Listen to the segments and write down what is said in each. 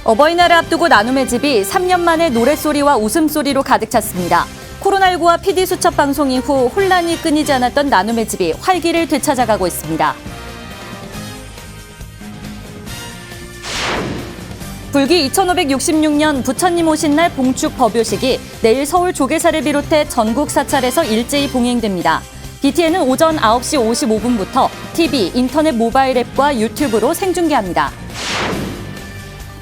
어버이날을 앞두고 나눔의 집이 3년 만에 노랫소리와 웃음소리로 가득 찼습니다. 코로나19와 PD수첩 방송 이후 혼란이 끊이지 않았던 나눔의 집이 활기를 되찾아가고 있습니다. 불기 2566년 부처님 오신 날 봉축 법요식이 내일 서울 조계사를 비롯해 전국 사찰에서 일제히 봉행됩니다. BTN은 오전 9시 55분부터 TV, 인터넷 모바일 앱과 유튜브로 생중계합니다.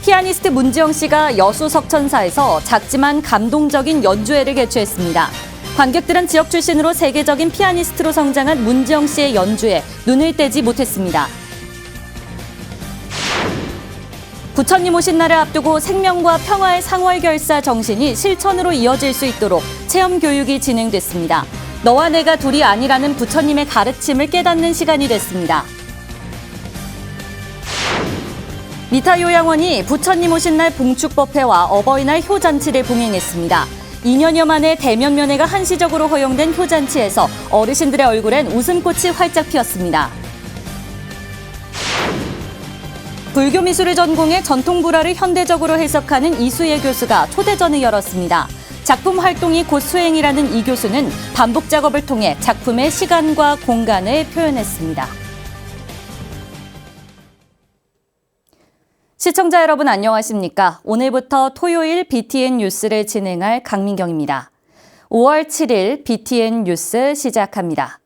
피아니스트 문지영 씨가 여수 석천사에서 작지만 감동적인 연주회를 개최했습니다. 관객들은 지역 출신으로 세계적인 피아니스트로 성장한 문지영 씨의 연주에 눈을 떼지 못했습니다. 부처님 오신 날을 앞두고 생명과 평화의 상월결사 정신이 실천으로 이어질 수 있도록 체험 교육이 진행됐습니다. 너와 내가 둘이 아니라는 부처님의 가르침을 깨닫는 시간이 됐습니다. 미타요양원이 부처님 오신 날 봉축법회와 어버이날 효잔치를 봉행했습니다. 2년여 만에 대면 면회가 한시적으로 허용된 효잔치에서 어르신들의 얼굴엔 웃음꽃이 활짝 피었습니다. 불교 미술을 전공해 전통 불화를 현대적으로 해석하는 이수예 교수가 초대전을 열었습니다. 작품 활동이 곧 수행이라는 이 교수는 반복 작업을 통해 작품의 시간과 공간을 표현했습니다. 시청자 여러분 안녕하십니까? 오늘부터 토요일 BTN 뉴스를 진행할 강민경입니다. 5월 7일 BTN 뉴스 시작합니다.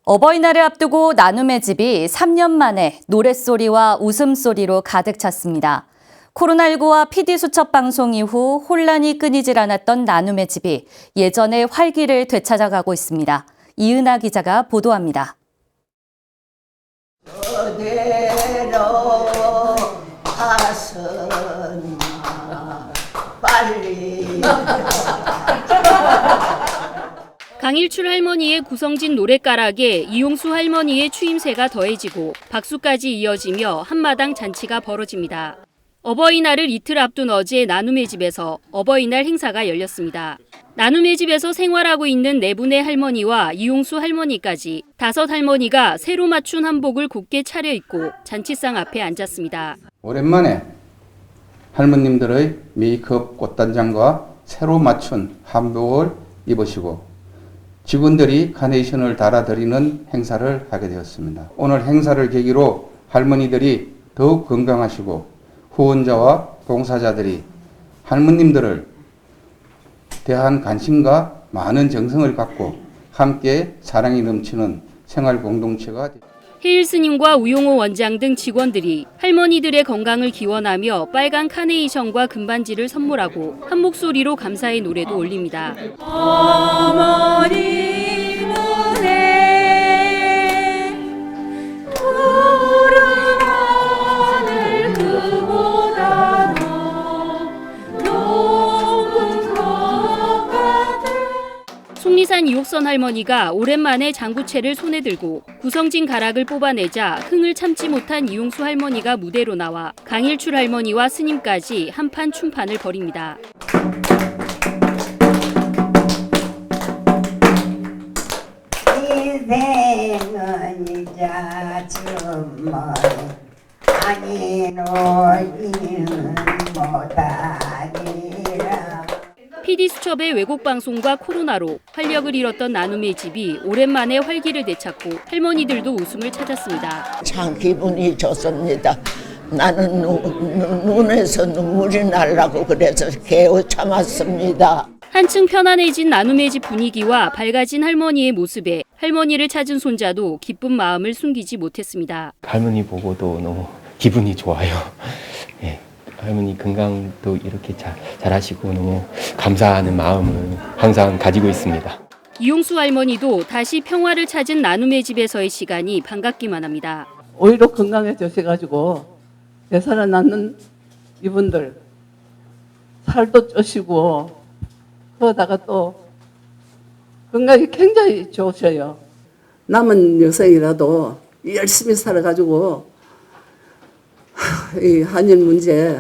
어버이날을 앞두고 나눔의 집이 3년 만에 노랫소리와 웃음소리로 가득 찼습니다. 코로나19와 PD수첩 방송 이후 혼란이 끊이질 않았던 나눔의 집이 예전의 활기를 되찾아가고 있습니다. 이은하 기자가 보도합니다. 그대로 가서나 빨리 강일출 할머니의 구성진 노랫가락에 이용수 할머니의 추임새가 더해지고 박수까지 이어지며 한마당 잔치가 벌어집니다. 어버이날을 이틀 앞둔 어제 나눔의 집에서 어버이날 행사가 열렸습니다. 나눔의 집에서 생활하고 있는 네 분의 할머니와 이용수 할머니까지 5 할머니가 새로 맞춘 한복을 곱게 차려입고 잔치상 앞에 앉았습니다. 오랜만에 할머님들의 메이크업 꽃단장과 새로 맞춘 한복을 입으시고 직원들이 카네이션을 달아드리는 행사를 하게 되었습니다. 오늘 행사를 계기로 할머니들이 더욱 건강하시고 후원자와 봉사자들이 할머님들을 대한 관심과 많은 정성을 갖고 함께 사랑이 넘치는 생활 공동체가 해일 스님과 우용호 원장 등 직원들이 할머니들의 건강을 기원하며 빨간 카네이션과 금반지를 선물하고 한 목소리로 감사의 노래도 올립니다. 어머니 문에 푸른 하늘 그보다 높은 것 같은 속리산 이옥선 할머니가 오랜만에 장구채를 손에 들고 구성진 가락을 뽑아내자 흥을 참지 못한 이용수 할머니가 무대로 나와 강일출 할머니와 스님까지 한판 춤판을 벌입니다. 인생은 이자 주머 아니 노인은 못하리라. PD수첩의 왜곡방송과 코로나로 활력을 잃었던 나눔의 집이 오랜만에 활기를 되찾고 할머니들도 웃음을 찾았습니다. 참 기분이 좋습니다. 나는 눈에서 눈물이 나려고 그래서 개우 참았습니다. 한층 편안해진 나눔의 집 분위기와 밝아진 할머니의 모습에 할머니를 찾은 손자도 기쁜 마음을 숨기지 못했습니다. 할머니 보고도 너무 기분이 좋아요. 예, 할머니 건강도 이렇게 잘하시고 너무 감사하는 마음을 항상 가지고 있습니다. 이용수 할머니도 다시 평화를 찾은 나눔의 집에서의 시간이 반갑기만 합니다. 오히려 건강해지셔가지고 되살아나는 이분들 살도 쪄시고 그러다가 또 건강이 굉장히 좋으셔요. 남은 여성이라도 열심히 살아가지고 이 한일 문제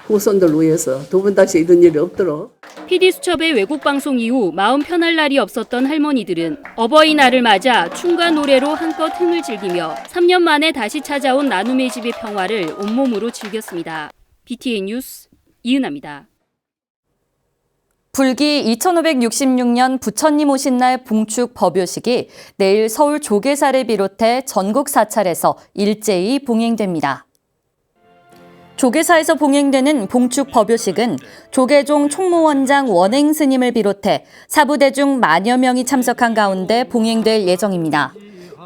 후손들 위해서 두 번 다시 이런 일이 없도록. PD수첩의 외국 방송 이후 마음 편할 날이 없었던 할머니들은 어버이날을 맞아 춤과 노래로 한껏 흥을 즐기며 3년 만에 다시 찾아온 나눔의 집의 평화를 온몸으로 즐겼습니다. BTN 뉴스 이은아입니다. 불기 2566년 부처님 오신 날 봉축 법요식이 내일 서울 조계사를 비롯해 전국 사찰에서 일제히 봉행됩니다. 조계사에서 봉행되는 봉축 법요식은 조계종 총무원장 원행 스님을 비롯해 사부대중 만여 명이 참석한 가운데 봉행될 예정입니다.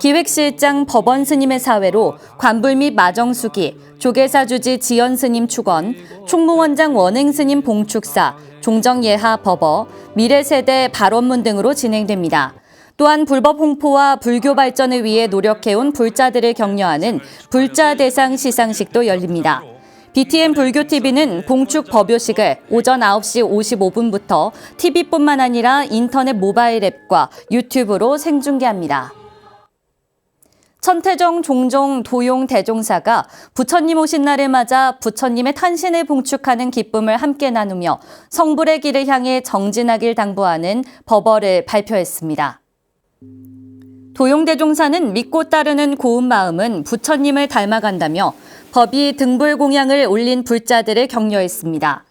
기획실장 법원 스님의 사회로 관불 및 마정수기, 조계사 주지 지연 스님 축원, 총무원장 원행 스님 봉축사, 종정예하 법어, 미래세대 발원문 등으로 진행됩니다. 또한 불법 홍포와 불교 발전을 위해 노력해온 불자들을 격려하는 불자 대상 시상식도 열립니다. BTN 불교TV는 봉축 법요식을 오전 9시 55분부터 TV뿐만 아니라 인터넷 모바일 앱과 유튜브로 생중계합니다. 천태종 종종 도용 대종사가 부처님 오신 날을 맞아 부처님의 탄신을 봉축하는 기쁨을 함께 나누며 성불의 길을 향해 정진하길 당부하는 법어를 발표했습니다. 도용대종사는 믿고 따르는 고운 마음은 부처님을 닮아간다며 법이 등불공양을 올린 불자들을 격려했습니다.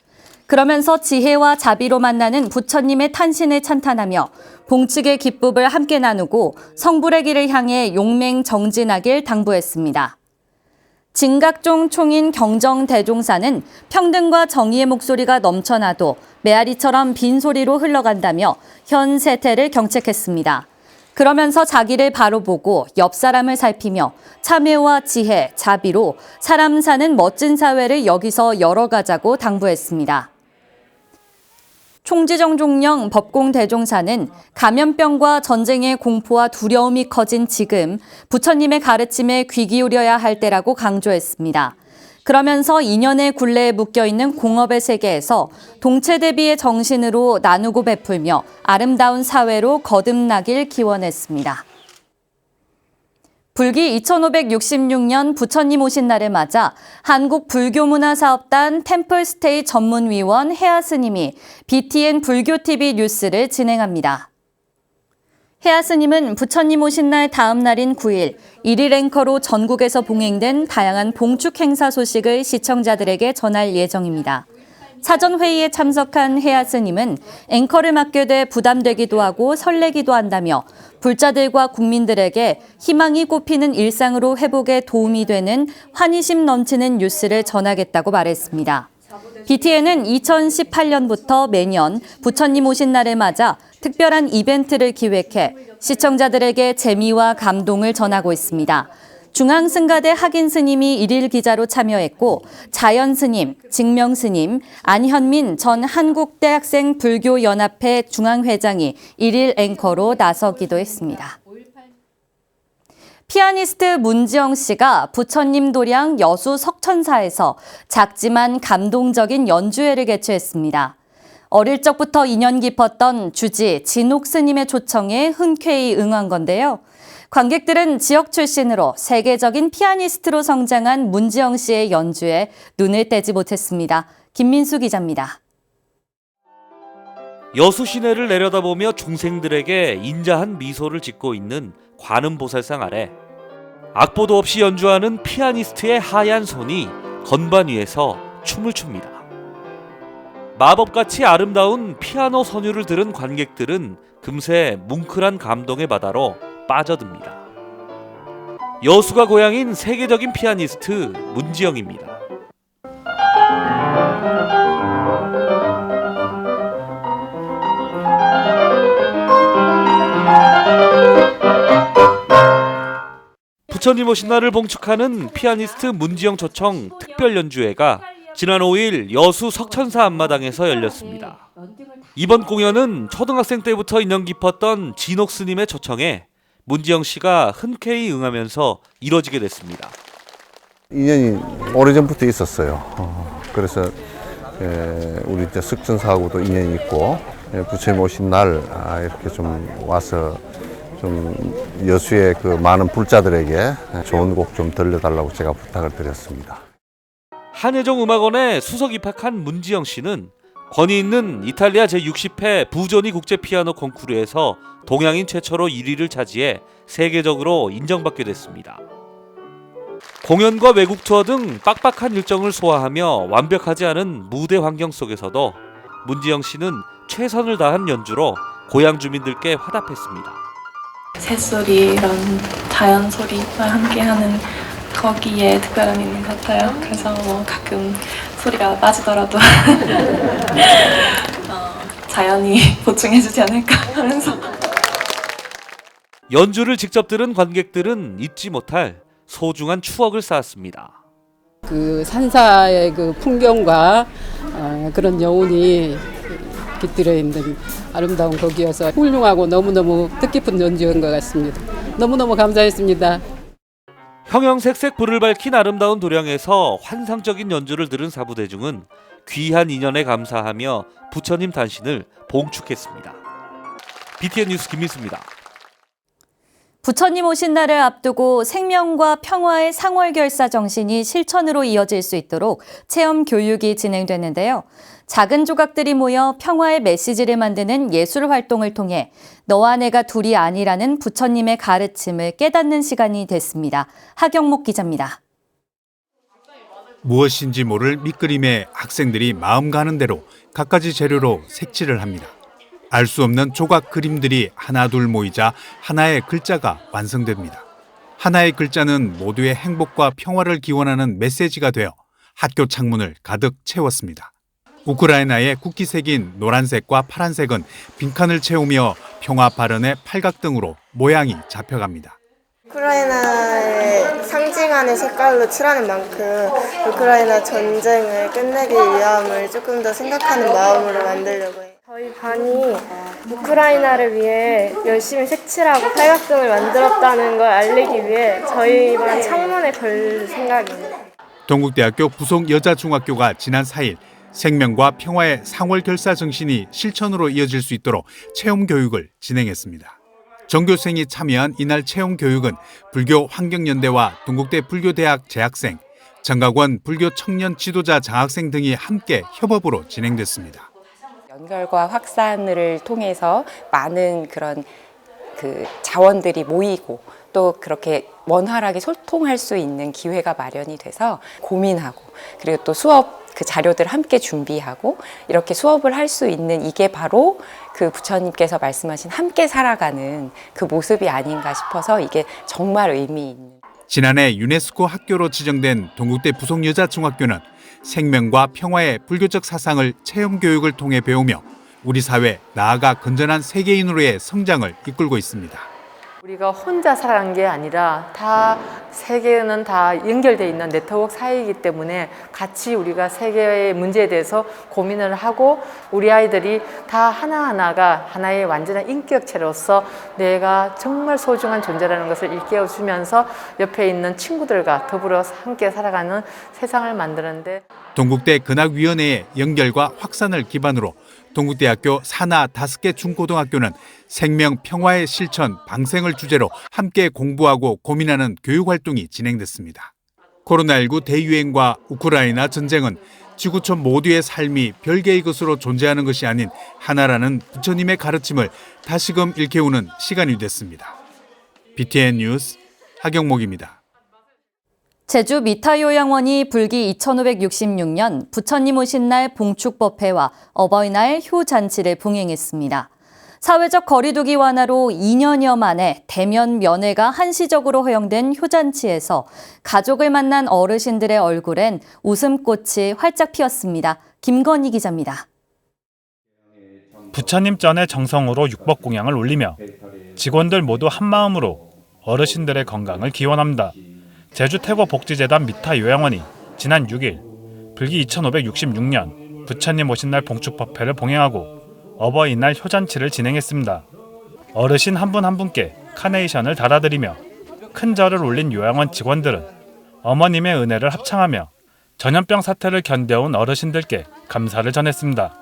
그러면서 지혜와 자비로 만나는 부처님의 탄신을 찬탄하며 봉축의 기쁨을 함께 나누고 성불의 길을 향해 용맹 정진하길 당부했습니다. 진각종 총인 경정대종사는 평등과 정의의 목소리가 넘쳐나도 메아리처럼 빈소리로 흘러간다며 현 세태를 경책했습니다. 그러면서 자기를 바로 보고 옆 사람을 살피며 참회와 지혜, 자비로 사람 사는 멋진 사회를 여기서 열어가자고 당부했습니다. 총지정종령 법공대종사는 감염병과 전쟁의 공포와 두려움이 커진 지금 부처님의 가르침에 귀 기울여야 할 때라고 강조했습니다. 그러면서 인연의 굴레에 묶여있는 공업의 세계에서 동체대비의 정신으로 나누고 베풀며 아름다운 사회로 거듭나길 기원했습니다. 불기 2566년 부처님 오신 날을 맞아 한국불교문화사업단 템플스테이 전문위원 혜아 스님이 BTN 불교TV 뉴스를 진행합니다. 혜아 스님은 부처님 오신 날 다음 날인 9일, 1일 앵커로 전국에서 봉행된 다양한 봉축 행사 소식을 시청자들에게 전할 예정입니다. 사전 회의에 참석한 혜아 스님은 앵커를 맡게 돼 부담되기도 하고 설레기도 한다며 불자들과 국민들에게 희망이 꽃피는 일상으로 회복에 도움이 되는 환희심 넘치는 뉴스를 전하겠다고 말했습니다. BTN은 2018년부터 매년 부처님 오신 날을 맞아 특별한 이벤트를 기획해 시청자들에게 재미와 감동을 전하고 있습니다. 중앙승가대 학인 스님이 일일 기자로 참여했고 자연 스님, 직명 스님, 안현민 전 한국대학생 불교연합회 중앙회장이 일일 앵커로 나서기도 했습니다. 피아니스트 문지영 씨가 부처님 도량 여수 석천사에서 작지만 감동적인 연주회를 개최했습니다. 어릴 적부터 인연 깊었던 주지 진옥 스님의 초청에 흔쾌히 응한 건데요. 관객들은 지역 출신으로 세계적인 피아니스트로 성장한 문지영 씨의 연주에 눈을 떼지 못했습니다. 김민수 기자입니다. 여수 시내를 내려다보며 중생들에게 인자한 미소를 짓고 있는 관음보살상 아래 악보도 없이 연주하는 피아니스트의 하얀 손이 건반 위에서 춤을 춥니다. 마법같이 아름다운 피아노 선율을 들은 관객들은 금세 뭉클한 감동의 바다로 빠져듭니다. 여수가 고향인 세계적인 피아니스트 문지영입니다. 부처님 오신 날을 봉축하는 피아니스트 문지영 초청 특별 연주회가 지난 5일 여수 석천사 앞마당에서 열렸습니다. 이번 공연은 초등학생 때부터 인연 깊었던 진옥 스님의 초청에 문지영 씨가 흔쾌히 응하면서 이뤄지게 됐습니다. 인연이 오래전부터 있었어요. 그래서 우리 이제 석천사하고도 인연이 있고 부처님 오신 날 이렇게 좀 와서 좀 여수의 그 많은 불자들에게 좋은 곡 좀 들려달라고 제가 부탁을 드렸습니다. 한예종 음악원에 수석 입학한 문지영 씨는 권위 있는 이탈리아 제60회 부조니 국제 피아노 콩쿠르에서 동양인 최초로 1위를 차지해 세계적으로 인정받게 됐습니다. 공연과 외국 투어 등 빡빡한 일정을 소화하며 완벽하지 않은 무대 환경 속에서도 문지영 씨는 최선을 다한 연주로 고향 주민들께 화답했습니다. 새소리, 이런 자연 소리와 함께하는 거기에 특별함이 있는 것 같아요. 그래서 뭐 가끔 소리가 빠지더라도 자연이 보충해주지 않을까 하면서. 연주를 직접 들은 관객들은 잊지 못할 소중한 추억을 쌓았습니다. 그 산사의 그 풍경과 그런 여운이 깃들어 있는 아름다운 곡이어서 훌륭하고 너무너무 뜻깊은 연주인 것 같습니다. 너무너무 감사했습니다. 형형색색 불을 밝힌 아름다운 도량에서 환상적인 연주를 들은 사부대중은 귀한 인연에 감사하며 부처님 단신을 봉축했습니다. BTN 뉴스 김민수입니다. 부처님 오신 날을 앞두고 생명과 평화의 상월결사 정신이 실천으로 이어질 수 있도록 체험 교육이 진행됐는데요. 작은 조각들이 모여 평화의 메시지를 만드는 예술 활동을 통해 너와 내가 둘이 아니라는 부처님의 가르침을 깨닫는 시간이 됐습니다. 하경목 기자입니다. 무엇인지 모를 밑그림에 학생들이 마음 가는 대로 갖가지 재료로 색칠을 합니다. 알 수 없는 조각 그림들이 하나둘 모이자 하나의 글자가 완성됩니다. 하나의 글자는 모두의 행복과 평화를 기원하는 메시지가 되어 학교 창문을 가득 채웠습니다. 우크라이나의 국기색인 노란색과 파란색은 빈칸을 채우며 평화 발언의 팔각등으로 모양이 잡혀갑니다. 우크라이나의 상징하는 색깔로 칠하는 만큼 우크라이나 전쟁을 끝내기 위함을 조금 더 생각하는 마음으로 만들려고 해요. 저희 반이 우크라이나를 위해 열심히 색칠하고 팔각등을 만들었다는 걸 알리기 위해 저희 반 창문에 걸 생각입니다. 동국대학교 부속여자중학교가 지난 4일 생명과 평화의 상월결사 정신이 실천으로 이어질 수 있도록 체험교육을 진행했습니다. 전교생이 참여한 이날 체험교육은 불교 환경연대와 동국대 불교대학 재학생, 정각원 불교 청년 지도자 장학생 등이 함께 협업으로 진행됐습니다. 연결과 확산을 통해서 많은 그런 자원들이 모이고 또 그렇게 원활하게 소통할 수 있는 기회가 마련이 돼서 고민하고 그리고 또 수업 자료들을 함께 준비하고 이렇게 수업을 할 수 있는 이게 바로 그 부처님께서 말씀하신 함께 살아가는 그 모습이 아닌가 싶어서 이게 정말 의미 있는. 지난해 유네스코 학교로 지정된 동국대 부속여자중학교는 생명과 평화의 불교적 사상을 체험교육을 통해 배우며 우리 사회 나아가 건전한 세계인으로의 성장을 이끌고 있습니다. 우리가 혼자 살아간 게 아니라 다 세계는 다 연결되어 있는 네트워크 사이이기 때문에 같이 우리가 세계의 문제에 대해서 고민을 하고 우리 아이들이 다 하나하나가 하나의 완전한 인격체로서 내가 정말 소중한 존재라는 것을 일깨워주면서 옆에 있는 친구들과 더불어 함께 살아가는 세상을 만드는데 동국대 근학위원회의 연결과 확산을 기반으로 동국대학교 산하 5개 중고등학교는 생명 평화의 실천 방생을 주제로 함께 공부하고 고민하는 교육활동이 진행됐습니다. 코로나19 대유행과 우크라이나 전쟁은 지구촌 모두의 삶이 별개의 것으로 존재하는 것이 아닌 하나라는 부처님의 가르침을 다시금 일깨우는 시간이 됐습니다. BTN 뉴스 하경목입니다. 제주 미타요양원이 불기 2566년 부처님 오신 날 봉축법회와 어버이날 효잔치를 봉행했습니다. 사회적 거리두기 완화로 2년여 만에 대면 면회가 한시적으로 허용된 효잔치에서 가족을 만난 어르신들의 얼굴엔 웃음꽃이 활짝 피었습니다. 김건희 기자입니다. 부처님 전에 정성으로 육법공양을 올리며 직원들 모두 한마음으로 어르신들의 건강을 기원합니다. 제주 태고복지재단 미타요양원이 지난 6일 불기 2566년 부처님 오신 날 봉축법회를 봉행하고 어버이날 효잔치를 진행했습니다. 어르신 한 분 한 분께 카네이션을 달아드리며 큰 절을 올린 요양원 직원들은 어머님의 은혜를 합창하며 전염병 사태를 견뎌온 어르신들께 감사를 전했습니다.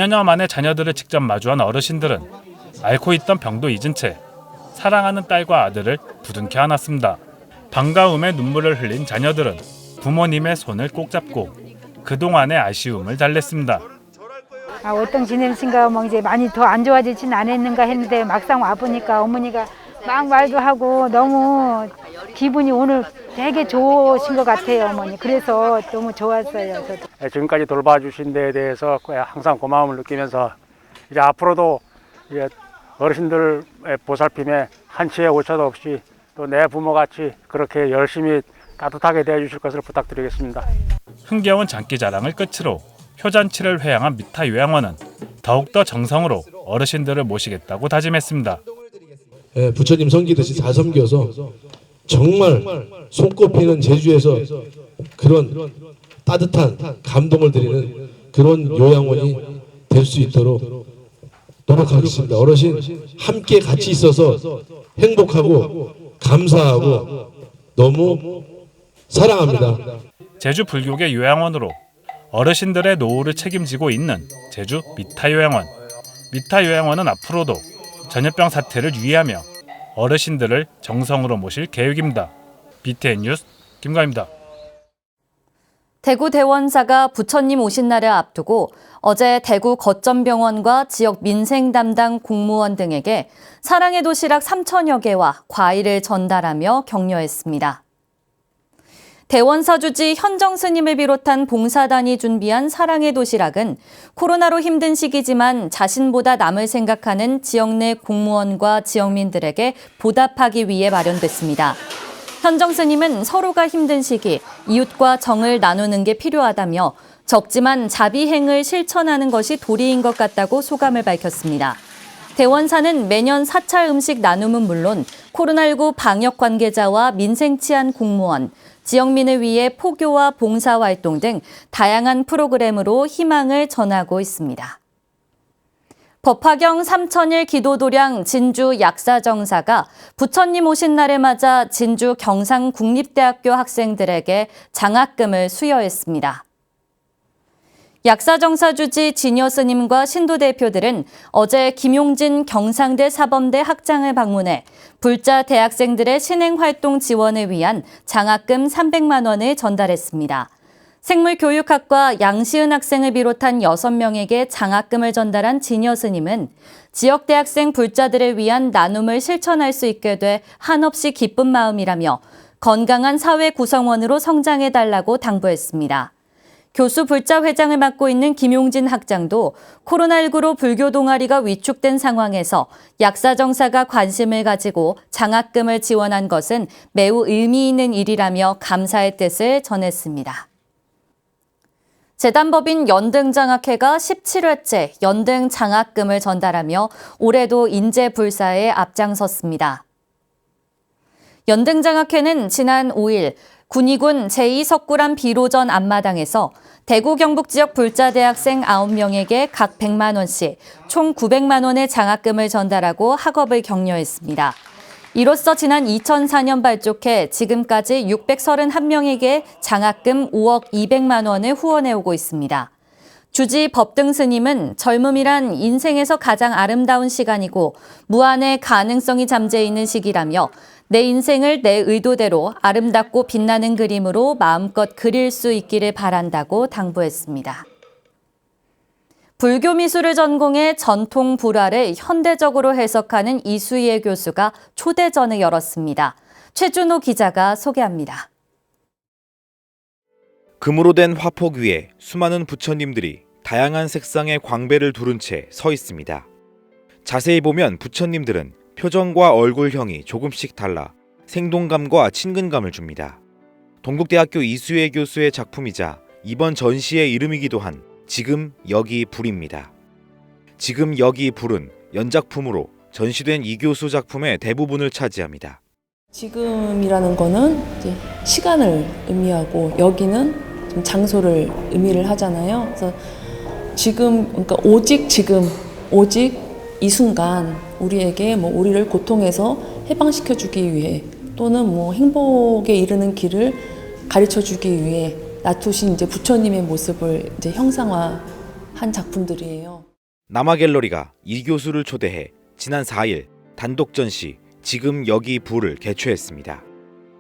5년여 만에 자녀들을 직접 마주한 어르신들은 앓고 있던 병도 잊은 채 사랑하는 딸과 아들을 부둥켜 안았습니다. 반가움에 눈물을 흘린 자녀들은 부모님의 손을 꼭 잡고 그동안의 아쉬움을 달랬습니다. 어떤 지내신가 뭐 이제 많이 더 안 좋아지진 않았는가 했는데 막상 와보니까 어머니가 막 말도 하고 너무 기분이 오늘 되게 좋으신 것 같아요, 어머니. 그래서 너무 좋았어요. 저도. 지금까지 돌봐주신 데에 대해서 항상 고마움을 느끼면서 이제 앞으로도 이제 어르신들 보살핌에 한치의 오차도 없이 또 내 부모같이 그렇게 열심히 따뜻하게 대해주실 것을 부탁드리겠습니다. 흥겨운 장기자랑을 끝으로 효잔치를 회양한 미타 요양원은 더욱더 정성으로 어르신들을 모시겠다고 다짐했습니다. 부처님 섬기듯이 잘 섬겨서 정말 손꼽히는 제주에서 그런 따뜻한 감동을 드리는 그런 요양원이 될 수 있도록 노력하겠습니다. 어르신 함께 같이 있어서 행복하고 감사하고 너무 사랑합니다. 제주 불교계 요양원으로 어르신들의 노후를 책임지고 있는 제주 미타 요양원. 미타 요양원은 앞으로도 전염병 사태를 유의하며 어르신들을 정성으로 모실 계획입니다. BTN 뉴스 김가입니다. 대구 대원사가 부처님 오신 날을 앞두고 어제 대구 거점병원과 지역 민생 담당 공무원 등에게 사랑의 도시락 3,000여 개와 과일을 전달하며 격려했습니다. 대원사 주지 현정 스님을 비롯한 봉사단이 준비한 사랑의 도시락은 코로나로 힘든 시기지만 자신보다 남을 생각하는 지역 내 공무원과 지역민들에게 보답하기 위해 마련됐습니다. 현정 스님은 서로가 힘든 시기 이웃과 정을 나누는 게 필요하다며 적지만 자비행을 실천하는 것이 도리인 것 같다고 소감을 밝혔습니다. 대원사는 매년 사찰 음식 나눔은 물론 코로나19 방역 관계자와 민생 치안 공무원, 지역민을 위해 포교와 봉사활동 등 다양한 프로그램으로 희망을 전하고 있습니다. 법화경 3,000일 기도도량 진주 약사정사가 부처님 오신 날을 맞아 진주 경상국립대학교 학생들에게 장학금을 수여했습니다. 약사정사 주지 진여 스님과 신도 대표들은 어제 김용진 경상대 사범대 학장을 방문해 불자 대학생들의 신행활동 지원을 위한 장학금 300만 원을 전달했습니다. 생물교육학과 양시은 학생을 비롯한 6명에게 장학금을 전달한 진여 스님은 지역 대학생 불자들을 위한 나눔을 실천할 수 있게 돼 한없이 기쁜 마음이라며 건강한 사회 구성원으로 성장해달라고 당부했습니다. 교수 불자 회장을 맡고 있는 김용진 학장도 코로나19로 불교 동아리가 위축된 상황에서 약사정사가 관심을 가지고 장학금을 지원한 것은 매우 의미 있는 일이라며 감사의 뜻을 전했습니다. 재단법인 연등장학회가 17회째 연등 장학금을 전달하며 올해도 인재불사에 앞장섰습니다. 연등장학회는 지난 5일 군위군 제2석굴암 비로전 앞마당에서 대구 경북 지역 불자 대학생 9명에게 각 100만 원씩 총 900만 원의 장학금을 전달하고 학업을 격려했습니다. 이로써 지난 2004년 발족해 지금까지 631명에게 장학금 5억 200만 원을 후원해오고 있습니다. 주지 법등 스님은 젊음이란 인생에서 가장 아름다운 시간이고 무한의 가능성이 잠재 있는 시기라며 내 인생을 내 의도대로 아름답고 빛나는 그림으로 마음껏 그릴 수 있기를 바란다고 당부했습니다. 불교 미술을 전공해 전통 불화를 현대적으로 해석하는 이수예 교수가 초대전을 열었습니다. 최준호 기자가 소개합니다. 금으로 된 화폭 위에 수많은 부처님들이 다양한 색상의 광배를 두른 채 서 있습니다. 자세히 보면 부처님들은 표정과 얼굴형이 조금씩 달라 생동감과 친근감을 줍니다. 동국대학교 이수예 교수의 작품이자 이번 전시의 이름이기도 한 지금 여기 불입니다. 지금 여기 불은 연작품으로 전시된 이 교수 작품의 대부분을 차지합니다. 지금이라는 거는 이제 시간을 의미하고 여기는 좀 장소를 의미를 하잖아요. 그래서 지금, 그러니까 오직 지금, 오직 이 순간 우리에게 뭐 우리를 고통에서 해방시켜주기 위해 또는 뭐 행복에 이르는 길을 가르쳐주기 위해 놔두신 이제 부처님의 모습을 이제 형상화한 작품들이에요. 남아갤러리가 이 교수를 초대해 지난 4일 단독 전시 지금 여기 불을 개최했습니다.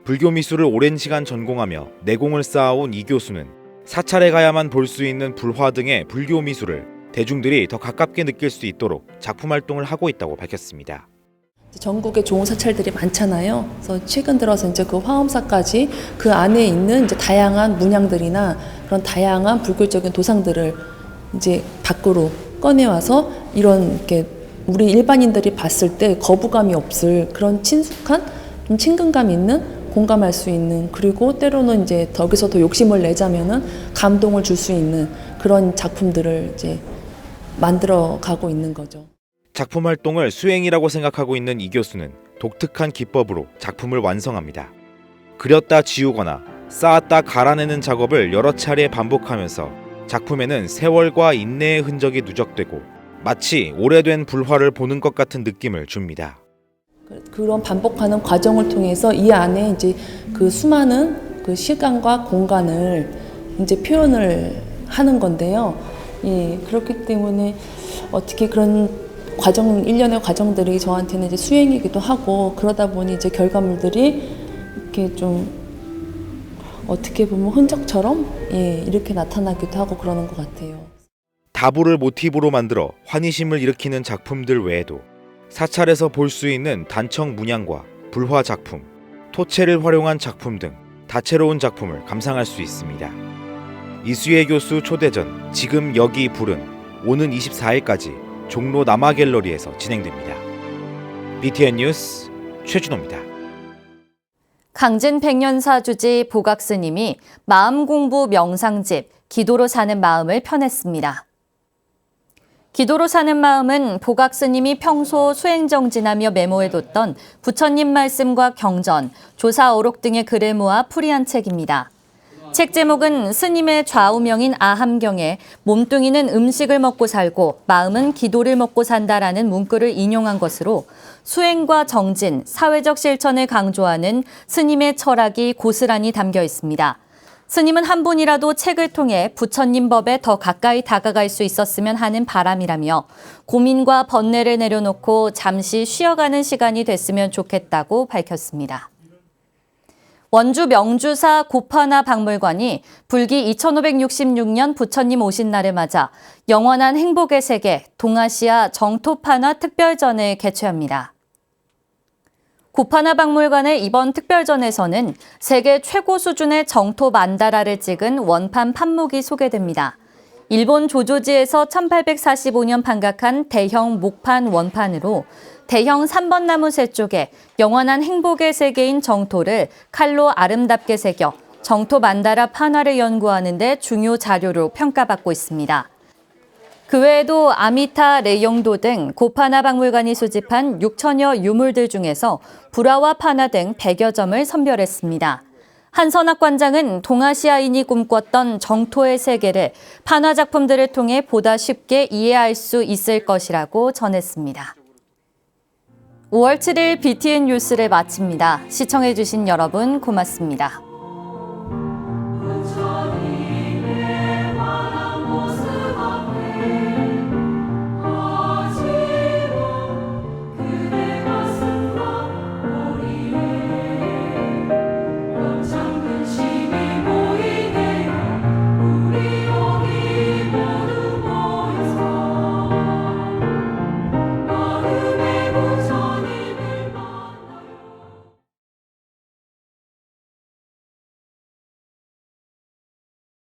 불교 미술을 오랜 시간 전공하며 내공을 쌓아온 이 교수는 사찰에 가야만 볼 수 있는 불화 등의 불교 미술을 대중들이 더 가깝게 느낄 수 있도록 작품 활동을 하고 있다고 밝혔습니다. 전국에 좋은 사찰들이 많잖아요. 그래서 최근 들어서 이제 그 화엄사까지 그 안에 있는 이제 다양한 문양들이나 그런 다양한 불교적인 도상들을 이제 밖으로 꺼내와서 이런 이렇게 우리 일반인들이 봤을 때 거부감이 없을 그런 친숙한 좀 친근감 있는 공감할 수 있는 그리고 때로는 이제 거기서 더 욕심을 내자면은 감동을 줄 수 있는 그런 작품들을 이제 만들어 가고 있는 거죠. 작품 활동을 수행이라고 생각하고 있는 이 교수는 독특한 기법으로 작품을 완성합니다. 그렸다 지우거나 쌓았다 갈아내는 작업을 여러 차례 반복하면서 작품에는 세월과 인내의 흔적이 누적되고 마치 오래된 불화를 보는 것 같은 느낌을 줍니다. 그런 반복하는 과정을 통해서 이 안에 이제 그 수많은 그 시간과 공간을 이제 표현을 하는 건데요. 예, 그렇기 때문에 어떻게 그런 일련의 과정들이 저한테는 이제 수행이기도 하고 그러다 보니 이제 결과물들이 이렇게 좀 어떻게 보면 흔적처럼 이렇게 나타나기도 하고 그러는 것 같아요. 다부를 모티브로 만들어 환희심을 일으키는 작품들 외에도 사찰에서 볼 수 있는 단청 문양과 불화 작품, 토채를 활용한 작품 등 다채로운 작품을 감상할 수 있습니다. 이수혜 교수 초대전 지금 여기 불은 오는 24일까지 종로 남아갤러리에서 진행됩니다. BTN 뉴스 최준호입니다. 강진 백년사 주지 보각스님이 마음공부 명상집 기도로 사는 마음을 펴냈습니다. 기도로 사는 마음은 보각스님이 평소 수행정진하며 메모해뒀던 부처님 말씀과 경전, 조사어록 등의 글을 모아 풀이한 책입니다. 책 제목은 스님의 좌우명인 아함경에 몸뚱이는 음식을 먹고 살고 마음은 기도를 먹고 산다라는 문구를 인용한 것으로 수행과 정진, 사회적 실천을 강조하는 스님의 철학이 고스란히 담겨 있습니다. 스님은 한 분이라도 책을 통해 부처님 법에 더 가까이 다가갈 수 있었으면 하는 바람이라며 고민과 번뇌를 내려놓고 잠시 쉬어가는 시간이 됐으면 좋겠다고 밝혔습니다. 원주 명주사 고파나 박물관이 불기 2566년 부처님 오신 날을 맞아 영원한 행복의 세계 동아시아 정토파나 특별전을 개최합니다. 고파나 박물관의 이번 특별전에서는 세계 최고 수준의 정토 만다라를 찍은 원판 판목이 소개됩니다. 일본 조조지에서 1845년 판각한 대형 목판 원판으로 대형 3번 나무 세 쪽에 영원한 행복의 세계인 정토를 칼로 아름답게 새겨 정토 만다라 판화를 연구하는 데 중요 자료로 평가받고 있습니다. 그 외에도 아미타, 레용도 등 고파나 박물관이 수집한 6천여 유물들 중에서 불화와 판화 등 100여 점을 선별했습니다. 한선학 관장은 동아시아인이 꿈꿨던 정토의 세계를 판화 작품들을 통해 보다 쉽게 이해할 수 있을 것이라고 전했습니다. 5월 7일 BTN 뉴스를 마칩니다. 시청해주신 여러분 고맙습니다.